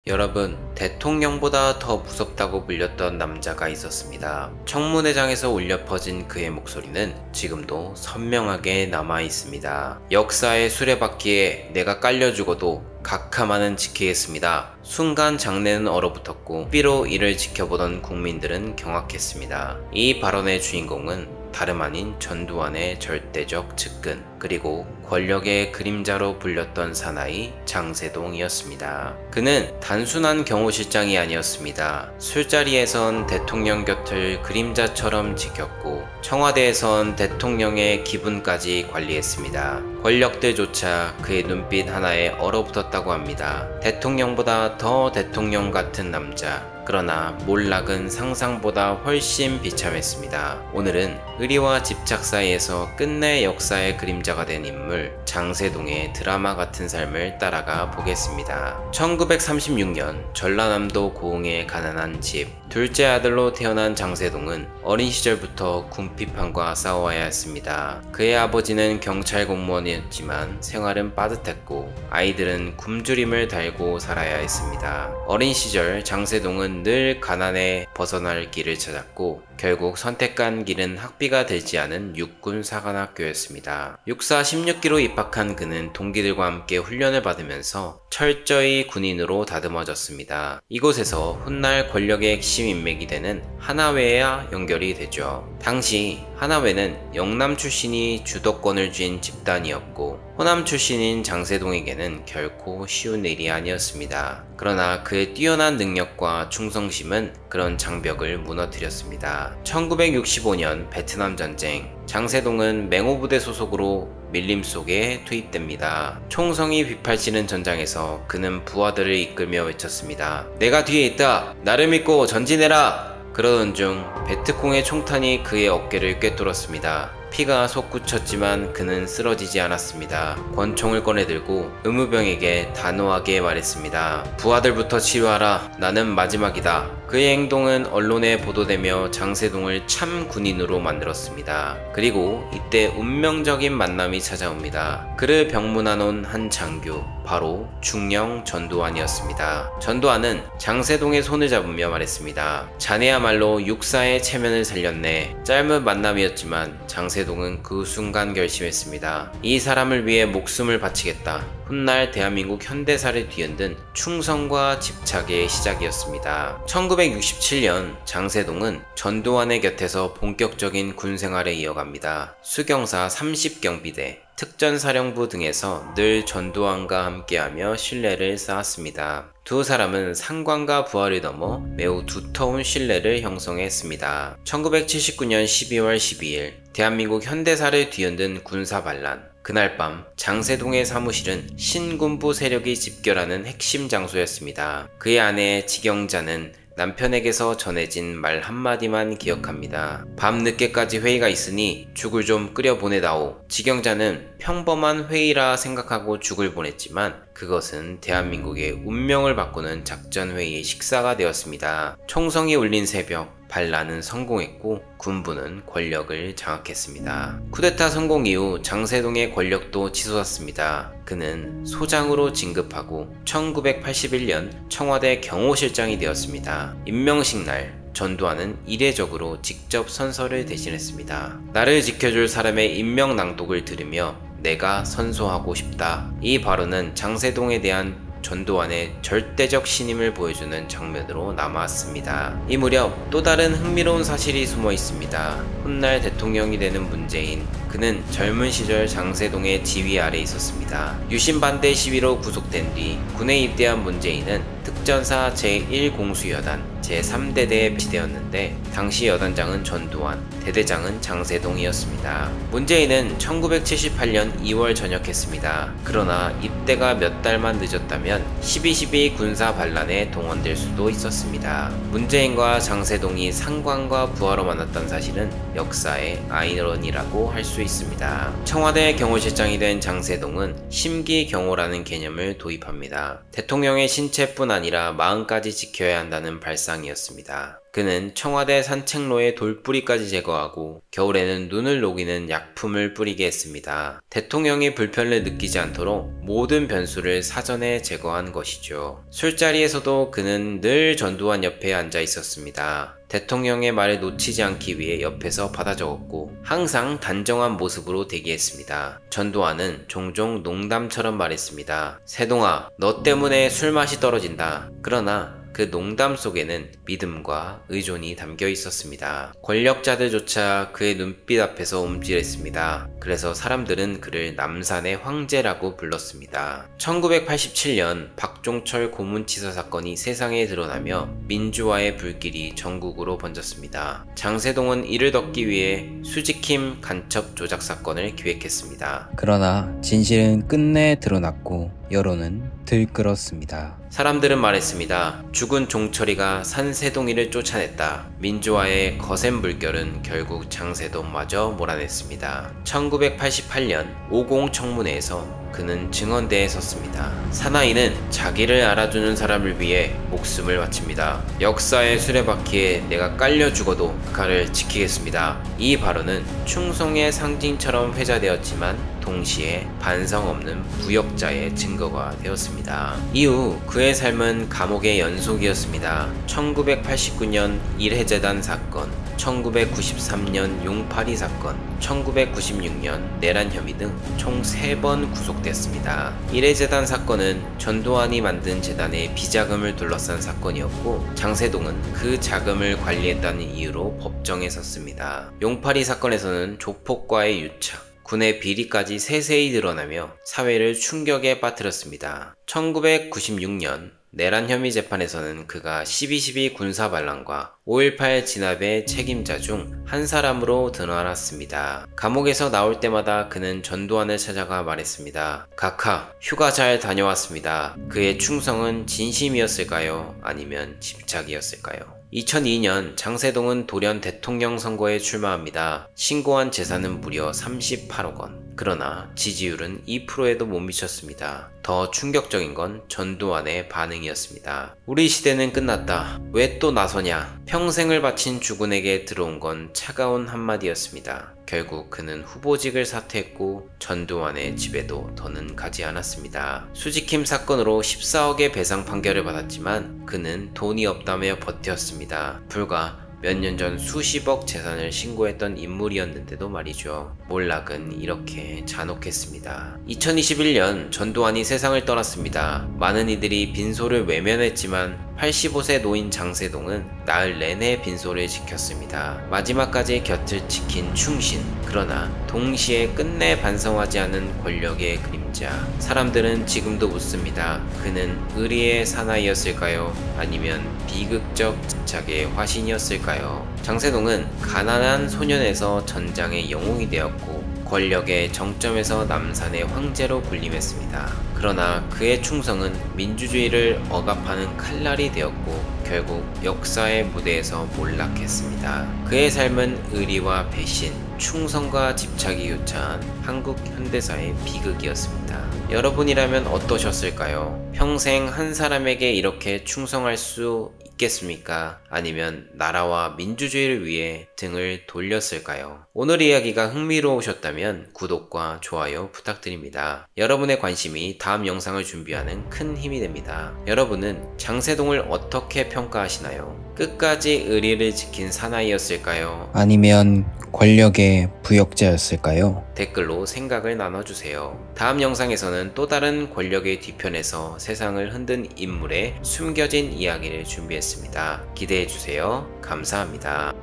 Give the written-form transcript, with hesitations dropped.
여러분, 대통령보다 더 무섭다고 불렸던 남자가 있었습니다. 청문회장에서 울려 퍼진 그의 목소리는 지금도 선명하게 남아 있습니다. 역사의 수레바퀴에 내가 깔려 죽어도 각하만은 지키겠습니다. 순간 장내는 얼어붙었고 삐로 이를 지켜보던 국민들은 경악했습니다. 이 발언의 주인공은 다름 아닌 전두환의 절대적 측근, 그리고 권력의 그림자로 불렸던 사나이 장세동이었습니다. 그는 단순한 경호실장이 아니었습니다. 술자리에선 대통령 곁을 그림자처럼 지켰고 청와대에선 대통령의 기분까지 관리했습니다. 권력들조차 그의 눈빛 하나에 얼어붙었다고 합니다. 대통령보다 더 대통령 같은 남자, 그러나 몰락은 상상보다 훨씬 비참했습니다. 오늘은 의리와 집착 사이에서 끝내 역사의 그림자가 된 인물 장세동의 드라마 같은 삶을 따라가 보겠습니다. 1936년 전라남도 고흥의 가난한 집, 둘째 아들로 태어난 장세동은 어린 시절부터 궁핍함과 싸워야 했습니다. 그의 아버지는 경찰 공무원이었지만 생활은 빠듯했고 아이들은 굶주림을 달고 살아야 했습니다. 어린 시절 장세동은 늘 가난에 벗어날 길을 찾았고 결국 선택한 길은 학비가 들지 않은 육군 사관학교였습니다. 육사 16기로 입학한 그는 동기들과 함께 훈련을 받으면서 철저히 군인으로 다듬어졌습니다. 이곳에서 훗날 권력의 핵심 인맥이 되는 하나회와 연결이 되죠. 당시 하나회는 영남 출신이 주도권을 쥔 집단이었고 호남 출신인 장세동에게는 결코 쉬운 일이 아니었습니다. 그러나 그의 뛰어난 능력과 충성심은 그런 장벽을 무너뜨렸습니다. 1965년 베트남 전쟁, 장세동은 맹호부대 소속으로 밀림 속에 투입됩니다. 총성이 빗발치는 전장에서 그는 부하들을 이끌며 외쳤습니다. 내가 뒤에 있다! 나를 믿고 전진해라! 그러던 중 베트콩의 총탄이 그의 어깨를 꿰뚫었습니다. 피가 솟구쳤지만 그는 쓰러지지 않았습니다. 권총을 꺼내들고 의무병에게 단호하게 말했습니다. 부하들부터 치료하라. 나는 마지막이다. 그의 행동은 언론에 보도되며 장세동을 참 군인으로 만들었습니다. 그리고 이때 운명적인 만남이 찾아옵니다. 그를 병문안 한 장교, 바로 중령 전두환이었습니다. 전두환은 장세동의 손을 잡으며 말했습니다. 자네야말로 육사의 체면을 살렸네. 짧은 만남이었지만 장세동은 그 순간 결심했습니다. 이 사람을 위해 목숨을 바치겠다. 훗날 대한민국 현대사를 뒤흔든 충성과 집착의 시작이었습니다. 1967년 장세동은 전두환의 곁에서 본격적인 군생활을 이어갑니다. 수경사 30경비대, 특전사령부 등에서 늘 전두환과 함께하며 신뢰를 쌓았습니다. 두 사람은 상관과 부하를 넘어 매우 두터운 신뢰를 형성했습니다. 1979년 12월 12일 대한민국 현대사를 뒤흔든 군사반란, 그날 밤 장세동의 사무실은 신군부 세력이 집결하는 핵심 장소였습니다. 그의 아내 지경자는 남편에게서 전해진 말 한마디만 기억합니다. 밤늦게까지 회의가 있으니 죽을 좀 끓여보내다오. 지경자는 평범한 회의라 생각하고 죽을 보냈지만 그것은 대한민국의 운명을 바꾸는 작전회의의 식사가 되었습니다. 총성이 울린 새벽, 반란은 성공했고 군부는 권력을 장악했습니다. 쿠데타 성공 이후 장세동의 권력도 치솟았습니다. 그는 소장으로 진급하고 1981년 청와대 경호실장이 되었습니다. 임명식 날 전두환은 이례적으로 직접 선서를 대신했습니다. 나를 지켜줄 사람의 임명 낭독을 들으며 내가 선서하고 싶다. 이 발언은 장세동에 대한 전두환의 절대적 신임을 보여주는 장면으로 남아왔습니다. 이 무렵 또 다른 흥미로운 사실이 숨어 있습니다. 훗날 대통령이 되는 문재인, 그는 젊은 시절 장세동의 지휘 아래 있었습니다. 유신 반대 시위로 구속된 뒤 군에 입대한 문재인은 특전사 제1공수여단 제3대대에 배치되었는데 당시 여단장은 전두환, 대대장은 장세동이었습니다. 문재인은 1978년 2월 전역했습니다. 그러나 입대가 몇 달만 늦었다면 12.12 군사 반란에 동원될 수도 있었습니다. 문재인과 장세동이 상관과 부하로 만났던 사실은 역사의 아이러니라고 할 수 있습니다. 청와대 경호실장이 된 장세동은 심기경호라는 개념을 도입합니다. 대통령의 신체뿐 아니라 마음까지 지켜야 한다는 발상이었습니다. 그는 청와대 산책로의 돌뿌리까지 제거하고 겨울에는 눈을 녹이는 약품을 뿌리게 했습니다. 대통령이 불편을 느끼지 않도록 모든 변수를 사전에 제거한 것이죠. 술자리에서도 그는 늘 전두환 옆에 앉아 있었습니다. 대통령의 말을 놓치지 않기 위해 옆에서 받아 적었고 항상 단정한 모습으로 대기했습니다. 전두환은 종종 농담처럼 말했습니다. 세동아, 너 때문에 술맛이 떨어진다. 그러나 그 농담 속에는 믿음과 의존이 담겨 있었습니다. 권력자들조차 그의 눈빛 앞에서 움찔했습니다. 그래서 사람들은 그를 남산의 황제라고 불렀습니다. 1987년 박종철 고문치사 사건이 세상에 드러나며 민주화의 불길이 전국으로 번졌습니다. 장세동은 이를 덮기 위해 수지킴 간첩 조작 사건을 기획했습니다. 그러나 진실은 끝내 드러났고 여론은 들끓었습니다. 사람들은 말했습니다. 죽은 종철이가 산세동이를 쫓아냈다. 민주화의 거센 물결은 결국 장세동마저 몰아냈습니다. 1988년 50 청문회에서 그는 증언대에 섰습니다. 사나이는 자기를 알아주는 사람을 위해 목숨을 바칩니다. 역사의 수레바퀴에 내가 깔려 죽어도 그를 지키겠습니다. 이 발언은 충성의 상징처럼 회자되었지만 동시에 반성 없는 부역자의 증거가 되었습니다. 이후 그의 삶은 감옥의 연속이었습니다. 1989년 일해재단 사건, 1993년 용파리 사건, 1996년 내란 혐의 등 총 3번 구속됐습니다. 일해재단 사건은 전두환이 만든 재단의 비자금을 둘러싼 사건이었고 장세동은 그 자금을 관리했다는 이유로 법정에 섰습니다. 용파리 사건에서는 조폭과의 유착, 군의 비리까지 세세히 드러나며 사회를 충격에 빠뜨렸습니다. 1996년 내란 혐의 재판에서는 그가 12.12 군사반란과 5.18 진압의 책임자 중 한 사람으로 드러났습니다. 감옥에서 나올 때마다 그는 전두환을 찾아가 말했습니다. 각하, 휴가 잘 다녀왔습니다. 그의 충성은 진심이었을까요? 아니면 집착이었을까요? 2002년 장세동은 돌연 대통령 선거에 출마합니다. 신고한 재산은 무려 38억 원. 그러나 지지율은 2%에도 못 미쳤습니다. 더 충격적인 건 전두환의 반응이었습니다. 우리 시대는 끝났다. 왜 또 나서냐? 평생을 바친 주군에게 들어온 건 차가운 한마디였습니다. 결국 그는 후보직을 사퇴했고 전두환의 집에도 더는 가지 않았습니다. 수지킴 사건으로 14억의 배상 판결을 받았지만 그는 돈이 없다며 버텼습니다. 불과 몇 년 전 수십억 재산을 신고했던 인물이었는데도 말이죠. 몰락은 이렇게 잔혹했습니다. 2021년 전두환이 세상을 떠났습니다. 많은 이들이 빈소를 외면했지만 85세 노인 장세동은 나흘 내내 빈소를 지켰습니다. 마지막까지 곁을 지킨 충신, 그러나 동시에 끝내 반성하지 않은 권력의 그림자. 사람들은 지금도 묻습니다. 그는 의리의 사나이였을까요? 아니면 비극적 집착의 화신이었을까요? 장세동은 가난한 소년에서 전장의 영웅이 되었고 권력의 정점에서 남산의 황제로 군림했습니다. 그러나 그의 충성은 민주주의를 억압하는 칼날이 되었고 결국 역사의 무대에서 몰락했습니다. 그의 삶은 의리와 배신, 충성과 집착이 교차한 한국 현대사의 비극이었습니다. 여러분이라면 어떠셨을까요? 평생 한 사람에게 이렇게 충성할 수 있겠습니까? 아니면 나라와 민주주의를 위해 등을 돌렸을까요? 오늘 이야기가 흥미로우셨다면 구독과 좋아요 부탁드립니다. 여러분의 관심이 다음 영상을 준비하는 큰 힘이 됩니다. 여러분은 장세동을 어떻게 평가하시나요? 끝까지 의리를 지킨 사나이였을까요? 아니면 권력의 부역자였을까요? 댓글로 생각을 나눠주세요. 다음 영상에서는 또 다른 권력의 뒤편에서 세상을 흔든 인물의 숨겨진 이야기를 준비했습니다. 기대해주세요. 감사합니다.